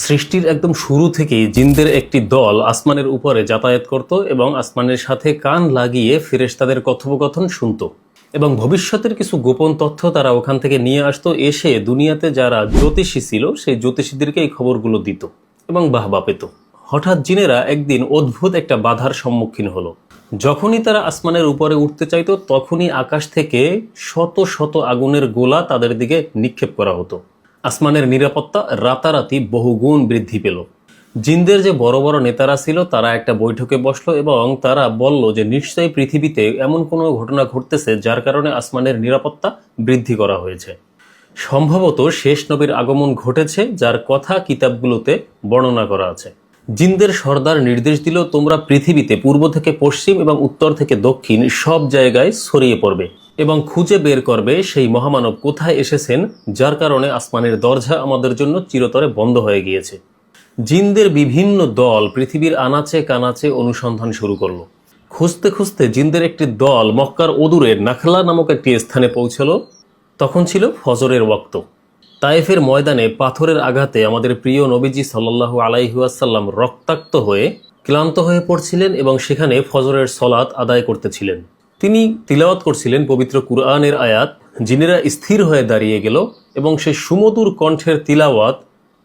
সৃষ্টির একদম শুরু থেকেই জিনদের একটি দল আসমানের উপরে যাতায়াত করত এবং আসমানের সাথে কান লাগিয়ে ফেরেশতাদের কথোপকথন শুনত এবং ভবিষ্যতের কিছু গোপন তথ্য তারা ওখান থেকে নিয়ে আসতো, এসে দুনিয়াতে যারা জ্যোতিষী ছিল সেই জ্যোতিষীদেরকে এই খবরগুলো দিত এবং বাহবা পেত। হঠাৎ জিনেরা একদিন অদ্ভুত একটা বাধার সম্মুখীন হলো। যখনই তারা আসমানের উপরে উঠতে চাইতো তখনই আকাশ থেকে শত শত আগুনের গোলা তাদের দিকে নিক্ষেপ করা হতো। আসমানের নিরাপত্তা রাতারাতি বহুগুণ বৃদ্ধি পেল। জিনদের যে বড় বড় নেতারা ছিল তারা একটা বৈঠকে বসলো এবং তারা বলল যে নিশ্চয়ই পৃথিবীতে এমন কোনো ঘটনা ঘটতেছে যার কারণে আসমানের নিরাপত্তা বৃদ্ধি করা হয়েছে। সম্ভবত শেষ নবীর আগমন ঘটেছে, যার কথা কিতাবগুলোতে বর্ণনা করা আছে। জিনদের সর্দার নির্দেশ দিল, তোমরা পৃথিবীতে পূর্ব থেকে পশ্চিম এবং উত্তর থেকে দক্ষিণ সব জায়গায় ছড়িয়ে পড়বে এবং খুঁজে বের করবে সেই মহামানব কোথায় এসেছেন, যার কারণে আসমানের দরজা আমাদের জন্য চিরতরে বন্ধ হয়ে গিয়েছে। জিনদের বিভিন্ন দল পৃথিবীর আনাচে কানাচে অনুসন্ধান শুরু করলো। খুঁজতে খুঁজতে জিনদের একটি দল মক্কার অদূরের নাখলা নামক একটি স্থানে পৌঁছলো। তখন ছিল ফজরের ওয়াক্ত। তায়েফের ময়দানে পাথরের আঘাতে আমাদের প্রিয় নবীজি সাল্লাল্লাহু আলাইহি ওয়াসাল্লাম রক্তাক্ত হয়ে ক্লান্ত হয়ে পড়ছিলেন এবং সেখানে ফজরের সলাত আদায় করতেছিলেন। তিনি তিলাওয়াত করছিলেন পবিত্র কুরআনের আয়াত। জিনেরা স্থির হয়ে দাঁড়িয়ে গেল এবং সেই সুমধুর কণ্ঠের তিলাওয়াত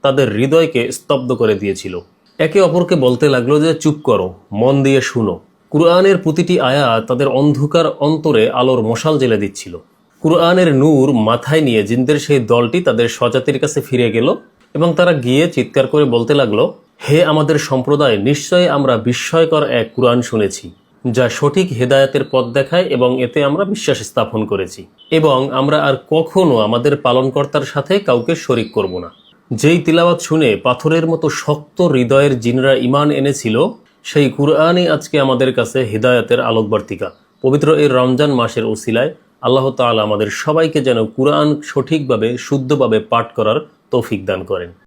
তাদের হৃদয়কে স্তব্ধ করে দিয়েছিল। একে অপরকে বলতে লাগলো যে চুপ করো, মন দিয়ে শুনো। কুরআনের প্রতিটি আয়াত তাদের অন্ধকার অন্তরে আলোর মশাল জ্বেলে দিচ্ছিল। কুরআনের নূর মাথায় নিয়ে জিনদের সেই দলটি তাদের স্বজাতির কাছে ফিরে গেল এবং তারা গিয়ে চিৎকার করে বলতে লাগলো, হে আমাদের সম্প্রদায়, নিশ্চয়ই আমরা বিস্ময়কর এক কুরআন শুনেছি যা সঠিক হেদায়েতের পথ দেখায় এবং এতে আমরা বিশ্বাস স্থাপন করেছি এবং আমরা আর কখনো আমাদের পালনকর্তার সাথে কাউকে শরিক করব না। যেই তিলাওয়াত শুনে পাথরের মতো শক্ত হৃদয়ের জিনরা ঈমান এনেছিল, সেই কুরআনই আজকে আমাদের কাছে হেদায়েতের আলোকবর্তিকা। পবিত্র এই রমজান মাসের উসিলায় আল্লাহ তাআলা আমাদের সবাইকে যেন কুরআন সঠিকভাবে শুদ্ধভাবে পাঠ করার তৌফিক দান করেন।